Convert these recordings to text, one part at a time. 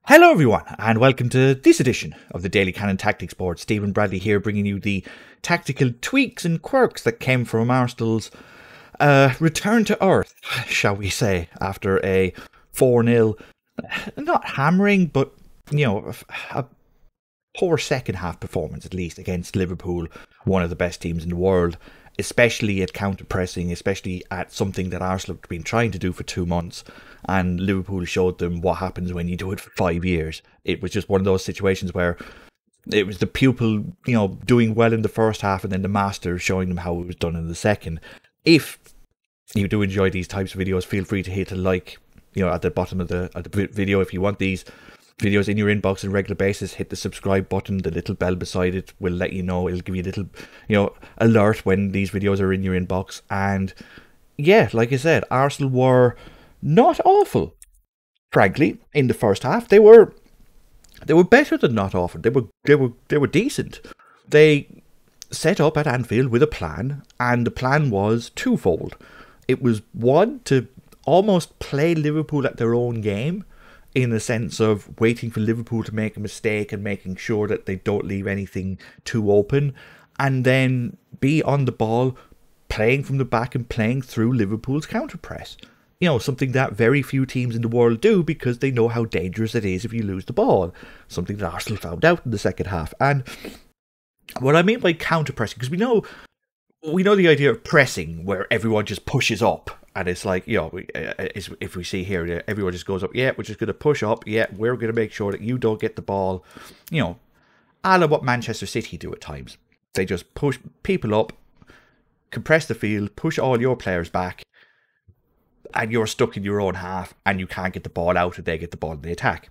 Hello everyone, and welcome to this edition of the Daily Cannon Tactics Board. Stephen Bradley here, bringing you the tactical tweaks and quirks that came from Arsenal's return to earth, shall we say, after a 4-0, not hammering, but, a poor second half performance, at least, against Liverpool, one of the best teams in the world, especially at counter-pressing, especially at something that Arsenal have been trying to do for 2 months, and Liverpool showed them what happens when you do it for 5 years. It was just one of those situations where it was the pupil, doing well in the first half, and then the master showing them how it was done in the second. If you do enjoy these types of videos, feel free to hit a like, at the bottom of the video. If you want these videos in your inbox on a regular basis, hit the subscribe button. The little bell beside it will let you know. It'll give you a little, alert when these videos are in your inbox. And yeah, like I said, Arsenal were not awful, frankly, in the first half. They were better than not awful. They were decent. They set up at Anfield with a plan, and the plan was twofold. It was, one, to almost play Liverpool at their own game, in the sense of waiting for Liverpool to make a mistake and making sure that they don't leave anything too open, and then be on the ball, playing from the back and playing through Liverpool's counter-press. Something that very few teams in the world do, because they know how dangerous it is if you lose the ball. Something that Arsenal found out in the second half. And what I mean by counter-pressing, because we know the idea of pressing, where everyone just pushes up. And it's like, if we see here, everyone just goes up. Yeah, we're just going to push up. Yeah, we're going to make sure that you don't get the ball. A la what Manchester City do at times. They just push people up, compress the field, push all your players back, and you're stuck in your own half, and you can't get the ball out, and they get the ball in the attack.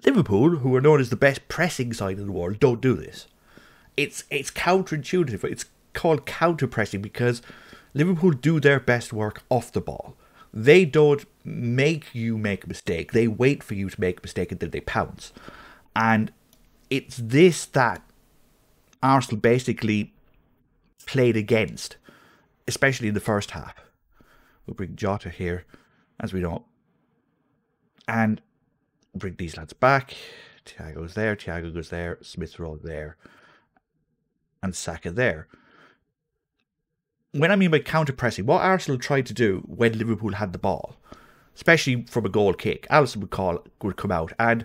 Liverpool, who are known as the best pressing side in the world, don't do this. It's counterintuitive. It's called counter-pressing because Liverpool do their best work off the ball. They don't make you make a mistake. They wait for you to make a mistake and then they pounce. And it's this that Arsenal basically played against, especially in the first half. We'll bring Jota here, as we know. And bring these lads back. Thiago's there, Thiago goes there, Smith Rowe there, and Saka there. When I mean by counter-pressing, what Arsenal tried to do when Liverpool had the ball, especially from a goal kick, Alisson would come out, and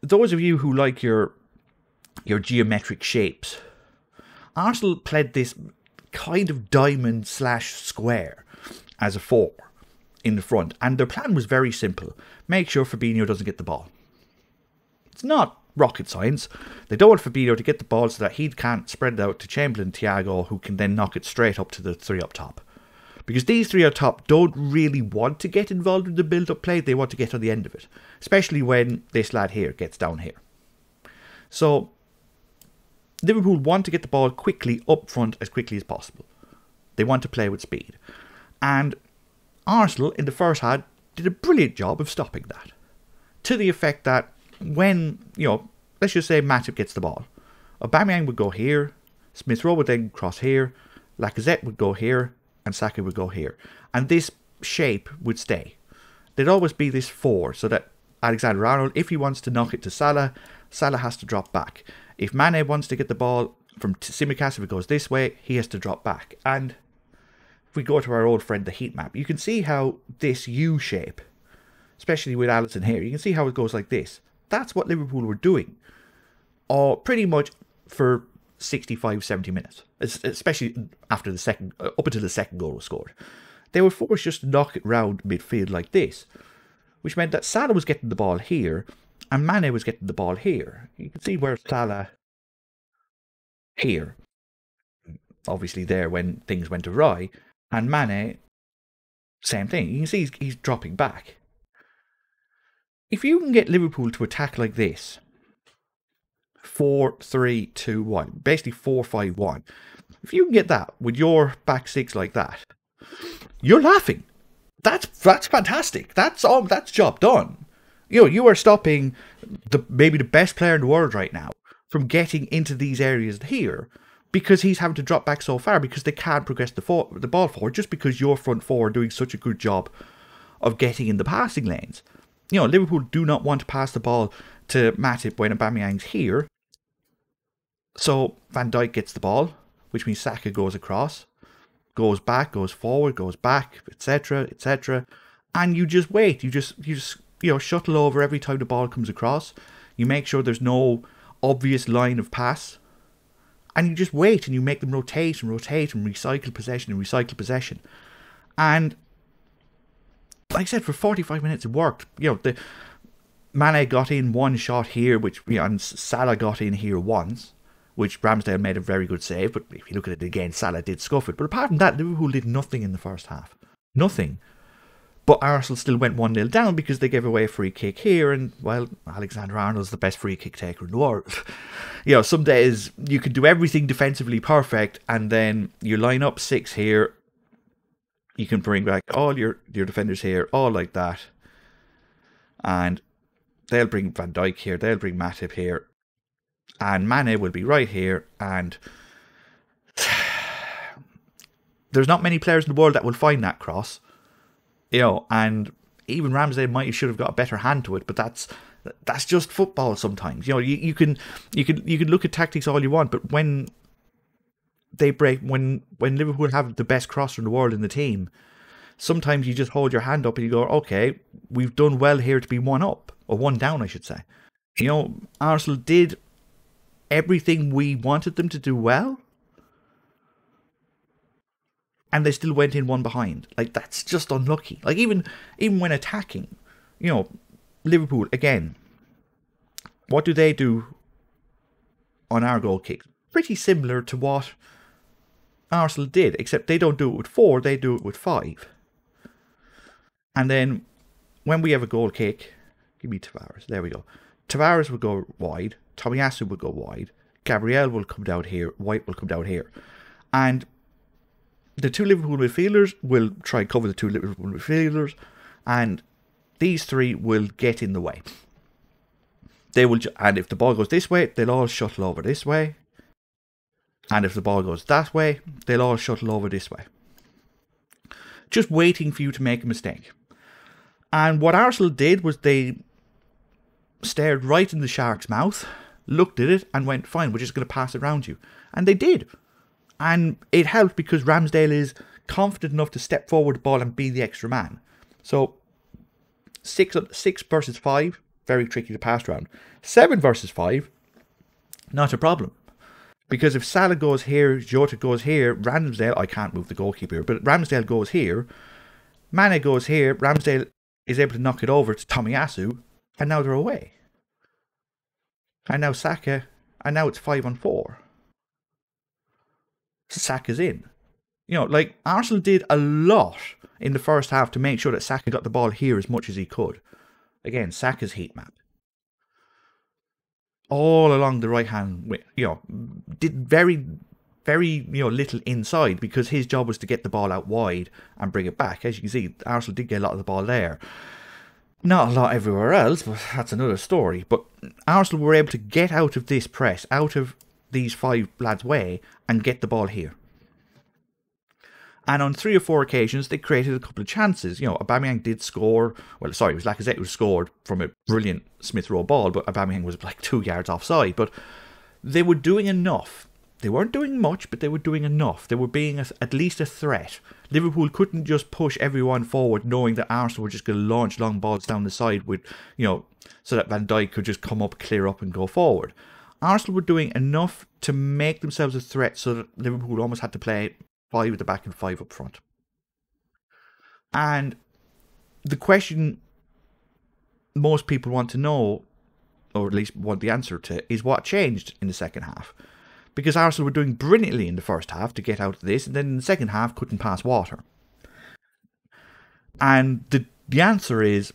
those of you who like your geometric shapes, Arsenal played this kind of diamond / square as a 4 in the front, and their plan was very simple: make sure Fabinho doesn't get the ball. It's not rocket science. They don't want Fabinho to get the ball so that he can't spread it out to Chamberlain, Thiago, who can then knock it straight up to the 3 up top. Because these 3 up top don't really want to get involved in the build-up play, they want to get on the end of it. Especially when this lad here gets down here. So, Liverpool want to get the ball quickly up front as quickly as possible. They want to play with speed. And Arsenal, in the first half, did a brilliant job of stopping that. To the effect that when, let's just say Matip gets the ball, Aubameyang would go here, Smith Rowe would then cross here, Lacazette would go here, and Saka would go here. And this shape would stay. There'd always be this 4, so that Alexander-Arnold, if he wants to knock it to Salah, Salah has to drop back. If Mane wants to get the ball from Tsimikas, if it goes this way, he has to drop back. And if we go to our old friend, the heat map, you can see how this U shape, especially with Alisson here, you can see how it goes like this. That's what Liverpool were doing, pretty much for 65, 70 minutes, especially after the second, up until the second goal was scored. They were forced just to knock it round midfield like this, which meant that Salah was getting the ball here, and Mane was getting the ball here. You can see where Salah here, obviously there when things went awry, and Mane, same thing. You can see he's dropping back. If you can get Liverpool to attack like this, 4-3-2-1, basically 4-5-1, if you can get that with your back 6 like that, you're laughing. That's fantastic. That's job done. You are stopping maybe the best player in the world right now from getting into these areas here, because he's having to drop back so far because they can't progress the ball forward, just because your front 4 are doing such a good job of getting in the passing lanes. Liverpool do not want to pass the ball to Matip when Aubameyang's here. So Van Dijk gets the ball, which means Saka goes across, goes back, goes forward, goes back, etc., etc. And you just wait. You just shuttle over every time the ball comes across. You make sure there's no obvious line of pass. And you just wait and you make them rotate and rotate and recycle possession. And like I said, for 45 minutes it worked. The Mane got in one shot here, and Salah got in here once, which Ramsdale made a very good save. But if you look at it again, Salah did scuff it. But apart from that, Liverpool did nothing in the first half. Nothing. But Arsenal still went 1-0 down because they gave away a free kick here. And, well, Alexander-Arnold's the best free kick taker in the world. Some days you can do everything defensively perfect and then you line up 6 here. You can bring back all your defenders here, all like that. And they'll bring Van Dijk here. They'll bring Matip here. And Mane will be right here. And there's not many players in the world that will find that cross. And even Ramsdale should have got a better hand to it, but that's just football sometimes. You can look at tactics all you want, but when they break, when Liverpool have the best crosser in the world in the team, sometimes you just hold your hand up and you go, okay, we've done well here to be 1 up, or 1 down, I should say. Arsenal did everything we wanted them to do well, and they still went in 1 behind. Like, that's just unlucky. Like, even when attacking, Liverpool, again, what do they do on our goal kick? Pretty similar to what Arsenal did, except they don't do it with 4, they do it with 5. And then, when we have a goal kick, give me Tavares, there we go. Tavares will go wide, Tomiyasu will go wide, Gabriel will come down here, White will come down here. And the 2 Liverpool midfielders will try and cover the 2 Liverpool midfielders, and these 3 will get in the way. They will, and if the ball goes this way, they'll all shuttle over this way. And if the ball goes that way, they'll all shuttle over this way. Just waiting for you to make a mistake. And what Arsenal did was they stared right in the shark's mouth, looked at it, and went, fine, we're just going to pass it around you. And they did. And it helped because Ramsdale is confident enough to step forward the ball and be the extra man. So 6 versus 5, very tricky to pass around. 7 versus 5, not a problem. Because if Salah goes here, Jota goes here, Ramsdale, I can't move the goalkeeper here, but Ramsdale goes here, Mane goes here, Ramsdale is able to knock it over to Tomiyasu, and now they're away. And now Saka, and now it's 5-on-4. Saka's in. Arsenal did a lot in the first half to make sure that Saka got the ball here as much as he could. Again, Saka's heat map. All along the right hand, did very, very, little inside because his job was to get the ball out wide and bring it back. As you can see, Arsenal did get a lot of the ball there. Not a lot everywhere else, but that's another story. But Arsenal were able to get out of this press, out of these 5 lads' way, and get the ball here. And on 3 or 4 occasions, they created a couple of chances. Aubameyang did score. Well, sorry, it was Lacazette who scored from a brilliant Smith Rowe ball, but Aubameyang was like 2 yards offside. But they were doing enough. They weren't doing much, but they were doing enough. They were being at least a threat. Liverpool couldn't just push everyone forward, knowing that Arsenal were just going to launch long balls down the side with, so that Van Dijk could just come up, clear up, and go forward. Arsenal were doing enough to make themselves a threat, so that Liverpool almost had to play 5 at the back and 5 up front. And the question most people want to know, or at least want the answer to, is what changed in the second half. Because Arsenal were doing brilliantly in the first half to get out of this, and then in the second half couldn't pass water. And the answer is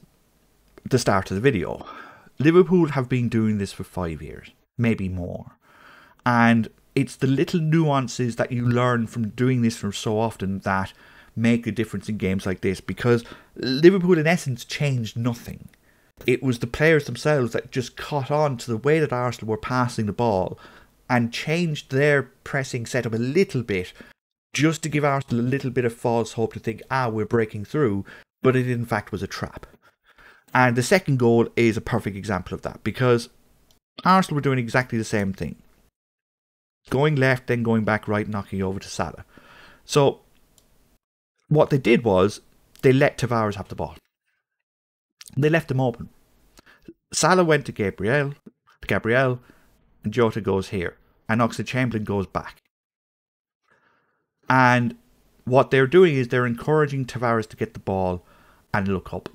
the start of the video. Liverpool have been doing this for 5 years, maybe more. And it's the little nuances that you learn from doing this for so often that make a difference in games like this, because Liverpool in essence changed nothing. It was the players themselves that just caught on to the way that Arsenal were passing the ball and changed their pressing setup a little bit, just to give Arsenal a little bit of false hope to think, we're breaking through, but it in fact was a trap. And the second goal is a perfect example of that, because Arsenal were doing exactly the same thing. Going left, then going back right, knocking over to Salah. So what they did was they let Tavares have the ball. They left him open. Salah went to Gabriel, and Jota goes here. And Oxlade-Chamberlain goes back. And what they're doing is they're encouraging Tavares to get the ball and look up.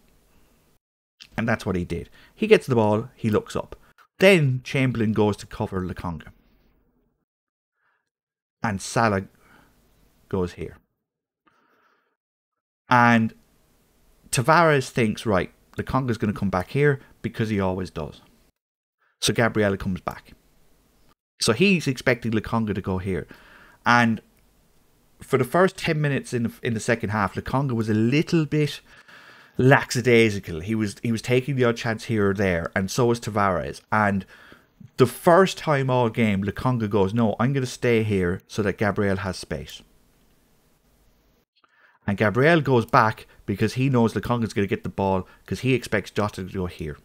And that's what he did. He gets the ball, he looks up. Then Chamberlain goes to cover Lokonga. And Salah goes here. And Tavares thinks, right, Lokonga's going to come back here because he always does. So Gabriel comes back. So he's expecting Lokonga to go here. And for the first 10 minutes in the second half, Lokonga was a little bit lackadaisical. He was taking the odd chance here or there, and so was Tavares. And the first time all game, Lokonga goes, no, I'm going to stay here so that Gabriel has space. And Gabriel goes back because he knows Lokonga's going to get the ball because he expects Jota to go here.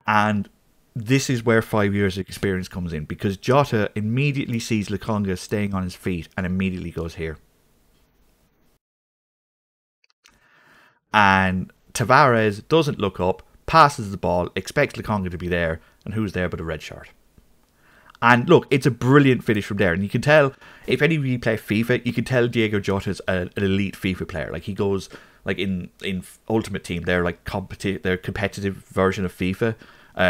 And this is where 5 years of experience comes in, because Jota immediately sees Lokonga staying on his feet and immediately goes here. And Tavares doesn't look up, passes the ball, expects Lokonga to be there, and who's there but a red shirt. And look, it's a brilliant finish from there. And you can tell, if any of you play FIFA, you can tell Diego Jota's an elite FIFA player. Like, he goes, like in Ultimate Team, they're like they're competitive version of FIFA.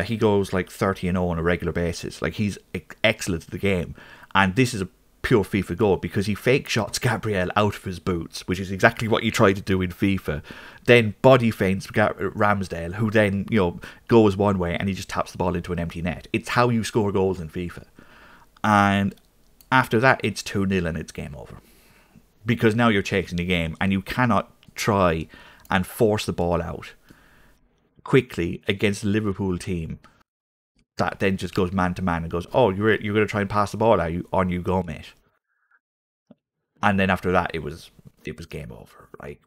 He goes like 30-0 on a regular basis. Like, he's excellent at the game. And this is a pure FIFA goal because he fake shots Gabriel out of his boots, which is exactly what you try to do in FIFA. Then body feints Ramsdale, who then, goes one way and he just taps the ball into an empty net. It's how you score goals in FIFA. And after that, it's 2-0 and it's game over. Because now you're chasing the game and you cannot try and force the ball out quickly against the Liverpool team that then just goes man to man and goes, oh, you're going to try and pass the ball out, on you go, mate. And then after that, it was game over. Like,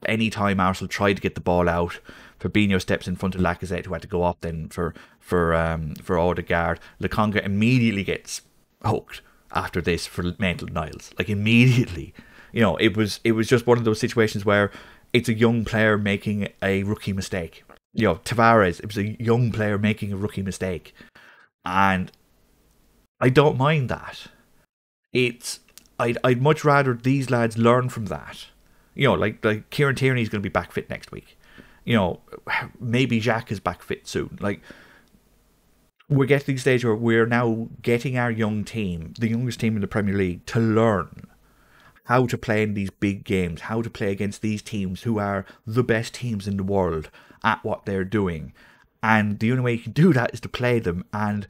any time Arsenal tried to get the ball out, Fabinho steps in front of Lacazette, who had to go up then for Odegaard. Lokonga immediately gets hooked after this for Maitland-Niles. Like, immediately. It was just one of those situations where it's a young player making a rookie mistake. Tavares, it was a young player making a rookie mistake. And I don't mind that. I'd much rather these lads learn from that. Like Kieran Tierney's going to be back fit next week. Maybe Jacques is back fit soon. Like, we're getting to the stage where we're now getting our young team, the youngest team in the Premier League, to learn how to play in these big games, how to play against these teams who are the best teams in the world at what they're doing. And the only way you can do that is to play them. And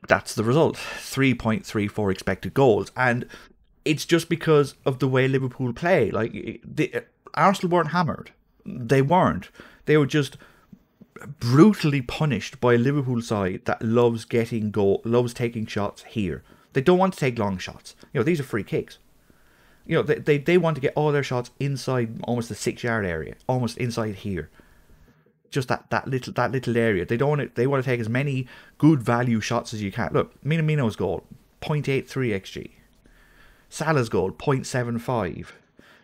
that's the result. 3.34 expected goals. And it's just because of the way Liverpool play. Like, Arsenal weren't hammered. They weren't. They were just brutally punished by a Liverpool side that loves taking shots here. They don't want to take long shots. These are free kicks. They want to get all their shots inside almost the 6-yard area, almost inside here. Just that little area. They want to take as many good value shots as you can. Look, Minamino's goal, 0.83 xg. Salah's goal, 0.75.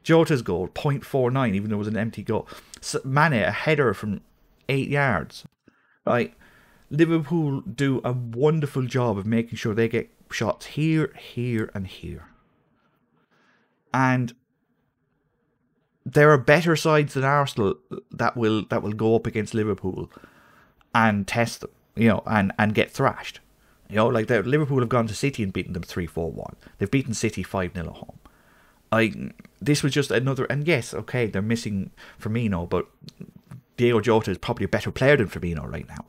Jota's goal, 0.49, even though it was an empty goal. Mane, a header from 8 yards. Right? Liverpool do a wonderful job of making sure they get shots here, here, and here. And there are better sides than Arsenal that will go up against Liverpool and test them, and get thrashed. Like Liverpool have gone to City and beaten them 3-4-1. They've beaten City 5-0 at home. This was just another, and yes, okay, they're missing Firmino, but Diego Jota is probably a better player than Firmino right now.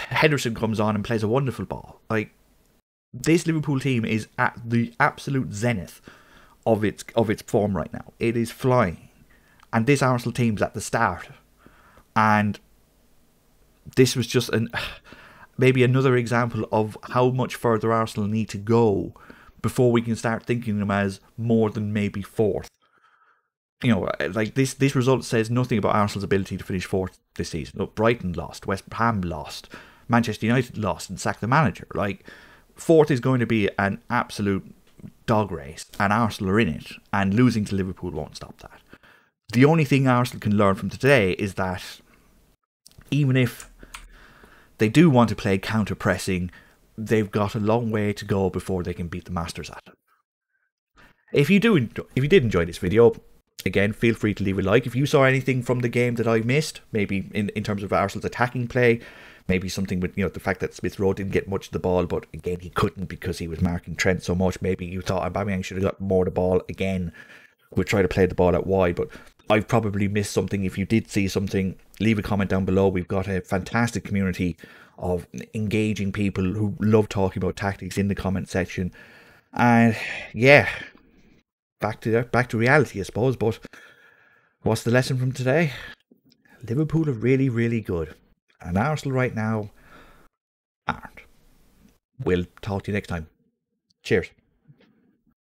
Henderson comes on and plays a wonderful ball. Like, this Liverpool team is at the absolute zenith of its form right now. It is flying. And this Arsenal team's at the start. And this was just maybe another example of how much further Arsenal need to go before we can start thinking them as more than maybe fourth. You know, like this result says nothing about Arsenal's ability to finish fourth this season. Look, Brighton lost, West Ham lost, Manchester United lost and sacked the manager. Like, fourth is going to be an absolute dog race, and Arsenal are in it, and losing to Liverpool won't stop that. The only thing Arsenal can learn from today is that even if they do want to play counter-pressing, they've got a long way to go before they can beat the Masters at it. If you did enjoy this video, again, feel free to leave a like. If you saw anything from the game that I missed, maybe in terms of Arsenal's attacking play, maybe something with, the fact that Smith Rowe didn't get much of the ball, but again, he couldn't because he was marking Trent so much. Maybe you thought Aubameyang should have got more of the ball. Again, we'll try to play the ball out wide, but I've probably missed something. If you did see something, leave a comment down below. We've got a fantastic community of engaging people who love talking about tactics in the comment section. And yeah, back to reality, I suppose. But what's the lesson from today? Liverpool are really, really good, and Arsenal right now aren't. We'll talk to you next time. Cheers.